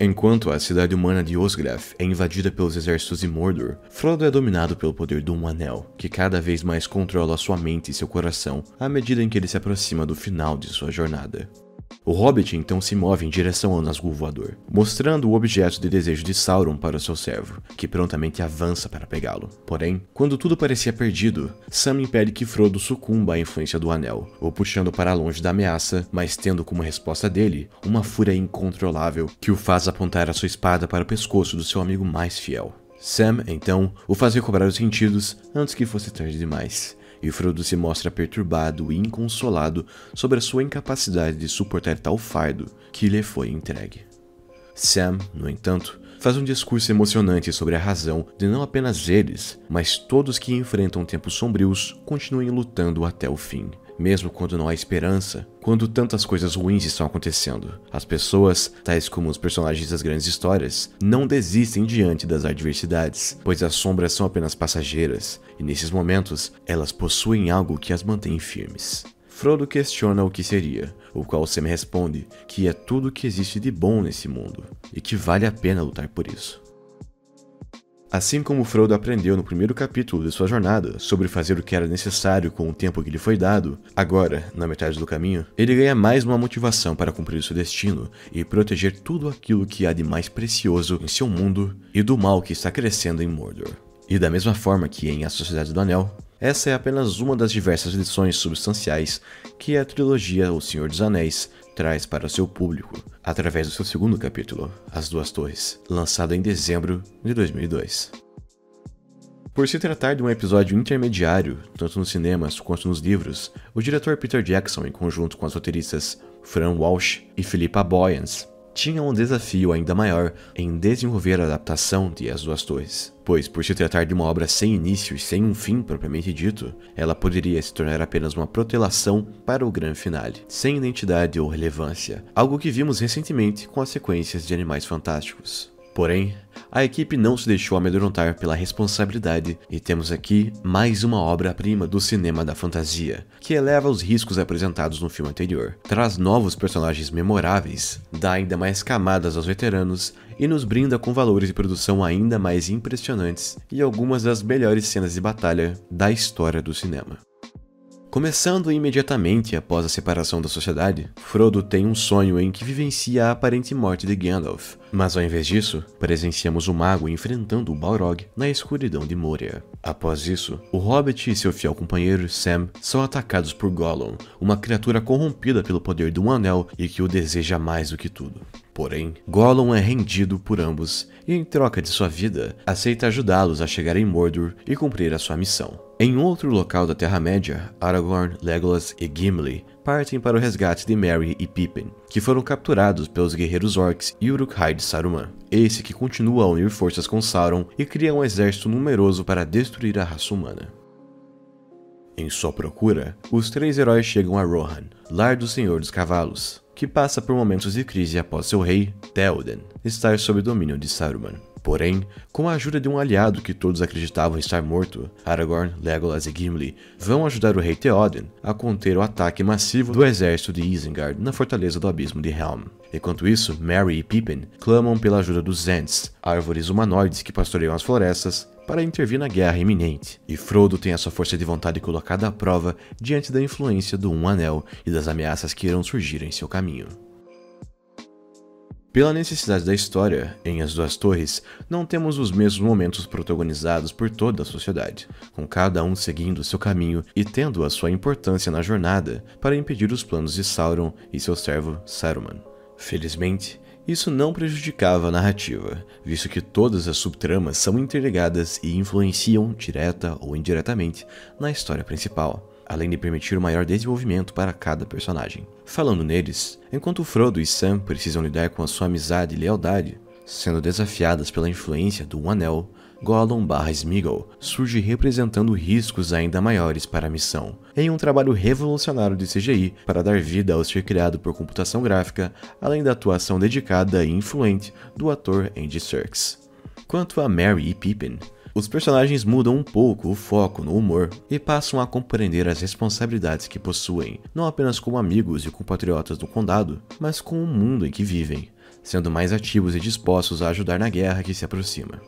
Enquanto a cidade humana de Osgiliath é invadida pelos exércitos de Mordor, Frodo é dominado pelo poder do Um Anel, que cada vez mais controla sua mente e seu coração à medida em que ele se aproxima do final de sua jornada. O Hobbit então se move em direção ao Nazgûl voador, mostrando o objeto de desejo de Sauron para o seu servo, que prontamente avança para pegá-lo. Porém, quando tudo parecia perdido, Sam impede que Frodo sucumba à influência do Anel, o puxando para longe da ameaça, mas tendo como resposta dele uma fúria incontrolável que o faz apontar a sua espada para o pescoço do seu amigo mais fiel. Sam, então, o faz recobrar os sentidos antes que fosse tarde demais. E Frodo se mostra perturbado e inconsolado sobre a sua incapacidade de suportar tal fardo que lhe foi entregue. Sam, no entanto, faz um discurso emocionante sobre a razão de não apenas eles, mas todos que enfrentam tempos sombrios continuem lutando até o fim. Mesmo quando não há esperança, quando tantas coisas ruins estão acontecendo. As pessoas, tais como os personagens das grandes histórias, não desistem diante das adversidades, pois as sombras são apenas passageiras, e nesses momentos, elas possuem algo que as mantém firmes. Frodo questiona o que seria, o qual Sam responde que é tudo o que existe de bom nesse mundo, e que vale a pena lutar por isso. Assim como Frodo aprendeu no primeiro capítulo de sua jornada sobre fazer o que era necessário com o tempo que lhe foi dado, agora, na metade do caminho, ele ganha mais uma motivação para cumprir seu destino e proteger tudo aquilo que há de mais precioso em seu mundo e do mal que está crescendo em Mordor. E da mesma forma que em A Sociedade do Anel, essa é apenas uma das diversas lições substanciais que a trilogia O Senhor dos Anéis traz para o seu público, através do seu segundo capítulo, As Duas Torres, lançado em dezembro de 2002. Por se tratar de um episódio intermediário, tanto nos cinemas quanto nos livros, o diretor Peter Jackson, em conjunto com as roteiristas Fran Walsh e Philippa Boyens, tinha um desafio ainda maior em desenvolver a adaptação de As Duas Torres, pois por se tratar de uma obra sem início e sem um fim propriamente dito, ela poderia se tornar apenas uma protelação para o grande finale, sem identidade ou relevância, algo que vimos recentemente com as sequências de Animais Fantásticos. Porém, a equipe não se deixou amedrontar pela responsabilidade e temos aqui mais uma obra-prima do cinema da fantasia, que eleva os riscos apresentados no filme anterior, traz novos personagens memoráveis, dá ainda mais camadas aos veteranos e nos brinda com valores de produção ainda mais impressionantes e algumas das melhores cenas de batalha da história do cinema. Começando imediatamente após a separação da sociedade, Frodo tem um sonho em que vivencia a aparente morte de Gandalf, mas ao invés disso, presenciamos o mago enfrentando o Balrog na escuridão de Moria. Após isso, o Hobbit e seu fiel companheiro Sam são atacados por Gollum, uma criatura corrompida pelo poder do Um Anel e que o deseja mais do que tudo. Porém, Gollum é rendido por ambos e, em troca de sua vida, aceita ajudá-los a chegar em Mordor e cumprir a sua missão. Em outro local da Terra-média, Aragorn, Legolas e Gimli partem para o resgate de Merry e Pippin, que foram capturados pelos guerreiros orcs e Uruk-hai de Saruman, esse que continua a unir forças com Sauron e cria um exército numeroso para destruir a raça humana. Em sua procura, os três heróis chegam a Rohan, lar do Senhor dos Cavalos, que passa por momentos de crise após seu rei, Théoden, estar sob domínio de Saruman. Porém, com a ajuda de um aliado que todos acreditavam estar morto, Aragorn, Legolas e Gimli vão ajudar o rei Théoden a conter o ataque massivo do exército de Isengard na fortaleza do Abismo de Helm. Enquanto isso, Merry e Pippin clamam pela ajuda dos Ents, árvores humanoides que pastoreiam as florestas, para intervir na guerra iminente, e Frodo tem a sua força de vontade colocada à prova diante da influência do Um Anel e das ameaças que irão surgir em seu caminho. Pela necessidade da história, em As Duas Torres, não temos os mesmos momentos protagonizados por toda a sociedade, com cada um seguindo seu caminho e tendo a sua importância na jornada para impedir os planos de Sauron e seu servo Saruman. Felizmente, isso não prejudicava a narrativa, visto que todas as subtramas são interligadas e influenciam, direta ou indiretamente, na história principal, além de permitir o maior desenvolvimento para cada personagem. Falando neles, enquanto Frodo e Sam precisam lidar com a sua amizade e lealdade, sendo desafiadas pela influência do Um Anel, Gollum/Sméagol surge representando riscos ainda maiores para a missão, em um trabalho revolucionário de CGI para dar vida ao ser criado por computação gráfica, além da atuação dedicada e influente do ator Andy Serkis. Quanto a Merry e Pippin, os personagens mudam um pouco o foco no humor e passam a compreender as responsabilidades que possuem, não apenas como amigos e compatriotas do condado, mas com o mundo em que vivem. sendo mais ativos e dispostos a ajudar na guerra que se aproxima.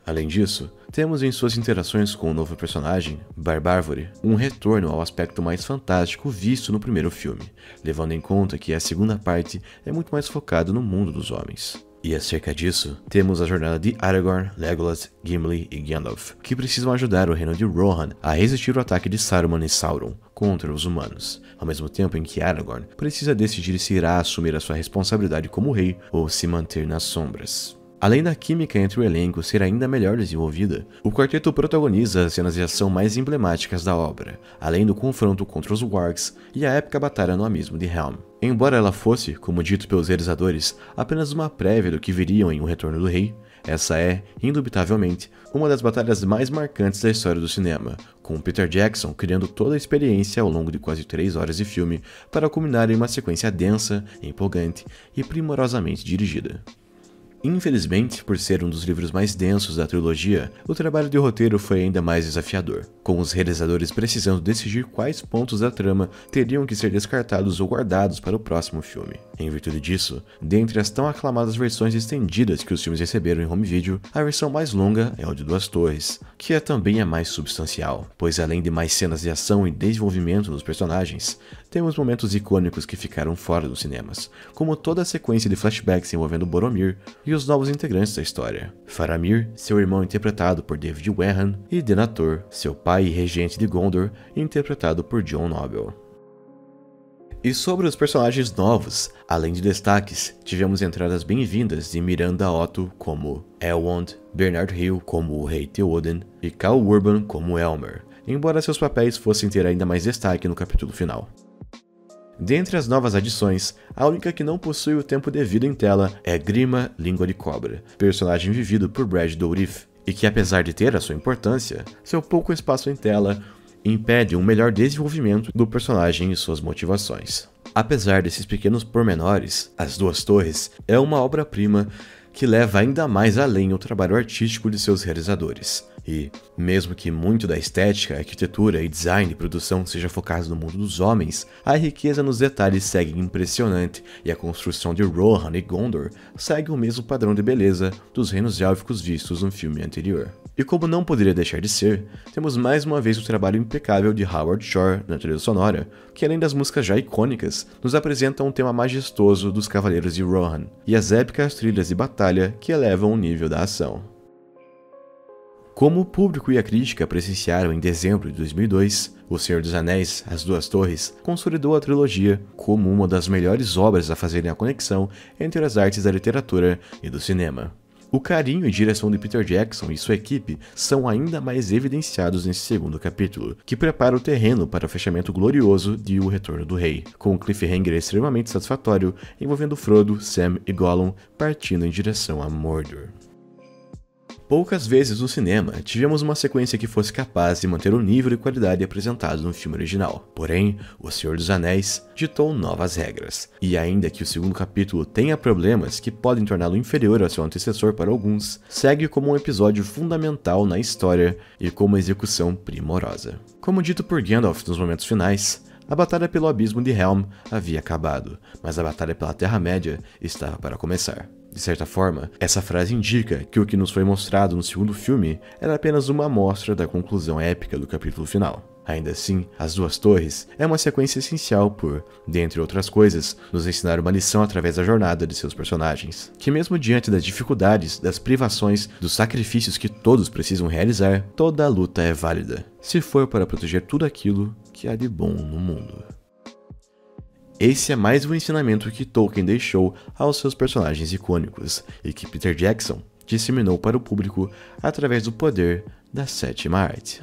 Além disso, temos em suas interações com o novo personagem, Barbárvore, um retorno ao aspecto mais fantástico visto no primeiro filme, levando em conta que a segunda parte é muito mais focada no mundo dos homens. E acerca disso, temos a jornada de Aragorn, Legolas, Gimli e Gandalf, que precisam ajudar o reino de Rohan a resistir ao ataque de Saruman e Sauron contra os humanos, ao mesmo tempo em que Aragorn precisa decidir se irá assumir a sua responsabilidade como rei ou se manter nas sombras. Além da química entre o elenco ser ainda melhor desenvolvida, o quarteto protagoniza as cenas de ação mais emblemáticas da obra, além do confronto contra os Wargs e a épica batalha no abismo de Helm. Embora ela fosse, como dito pelos realizadores, apenas uma prévia do que viriam em O Retorno do Rei, essa é, indubitavelmente, uma das batalhas mais marcantes da história do cinema, com Peter Jackson criando toda a experiência ao longo de quase 3 horas de filme para culminar em uma sequência densa, empolgante e primorosamente dirigida. Infelizmente, por ser um dos livros mais densos da trilogia, o trabalho de roteiro foi ainda mais desafiador, com os realizadores precisando decidir quais pontos da trama teriam que ser descartados ou guardados para o próximo filme. Em virtude disso, dentre as tão aclamadas versões estendidas que os filmes receberam em home video, a versão mais longa é o de Duas Torres, que é também a mais substancial, pois além de mais cenas de ação e desenvolvimento dos personagens, temos momentos icônicos que ficaram fora dos cinemas, como toda a sequência de flashbacks envolvendo Boromir e os novos integrantes da história. Faramir, seu irmão interpretado por David Warren, e Denethor, seu pai e regente de Gondor, interpretado por John Noble. E sobre os personagens novos, além de destaques, tivemos entradas bem-vindas de Miranda Otto como Elrond, Bernard Hill como o Rei Theoden e Khal Urban como Elmer, embora seus papéis fossem ter ainda mais destaque no capítulo final. Dentre as novas adições, a única que não possui o tempo devido em tela é Grima Língua de Cobra, personagem vivido por Brad Dourif, e que apesar de ter a sua importância, seu pouco espaço em tela impede um melhor desenvolvimento do personagem e suas motivações. Apesar desses pequenos pormenores, As Duas Torres é uma obra-prima que leva ainda mais além o trabalho artístico de seus realizadores. E, mesmo que muito da estética, arquitetura e design de produção seja focado no mundo dos homens, a riqueza nos detalhes segue impressionante e a construção de Rohan e Gondor segue o mesmo padrão de beleza dos reinos élficos vistos no filme anterior. E como não poderia deixar de ser, temos mais uma vez o trabalho impecável de Howard Shore na trilha sonora, que além das músicas já icônicas, nos apresenta um tema majestoso dos Cavaleiros de Rohan e as épicas trilhas de batalha que elevam o nível da ação. Como o público e a crítica presenciaram em dezembro de 2002, O Senhor dos Anéis, As Duas Torres, consolidou a trilogia como uma das melhores obras a fazerem a conexão entre as artes da literatura e do cinema. O carinho e direção de Peter Jackson e sua equipe são ainda mais evidenciados nesse segundo capítulo, que prepara o terreno para o fechamento glorioso de O Retorno do Rei, com um cliffhanger extremamente satisfatório envolvendo Frodo, Sam e Gollum partindo em direção a Mordor. Poucas vezes no cinema tivemos uma sequência que fosse capaz de manter o nível e qualidade apresentado no filme original. Porém, O Senhor dos Anéis ditou novas regras, e ainda que o segundo capítulo tenha problemas que podem torná-lo inferior ao seu antecessor para alguns, segue como um episódio fundamental na história e com uma execução primorosa. Como dito por Gandalf nos momentos finais, a batalha pelo abismo de Helm havia acabado, mas a batalha pela Terra-média estava para começar. De certa forma, essa frase indica que o que nos foi mostrado no segundo filme era apenas uma amostra da conclusão épica do capítulo final. Ainda assim, As Duas Torres é uma sequência essencial por, dentre outras coisas, nos ensinar uma lição através da jornada de seus personagens, que mesmo diante das dificuldades, das privações, dos sacrifícios que todos precisam realizar, toda a luta é válida, se for para proteger tudo aquilo que há de bom no mundo. Esse é mais um ensinamento que Tolkien deixou aos seus personagens icônicos e que Peter Jackson disseminou para o público através do poder da sétima arte.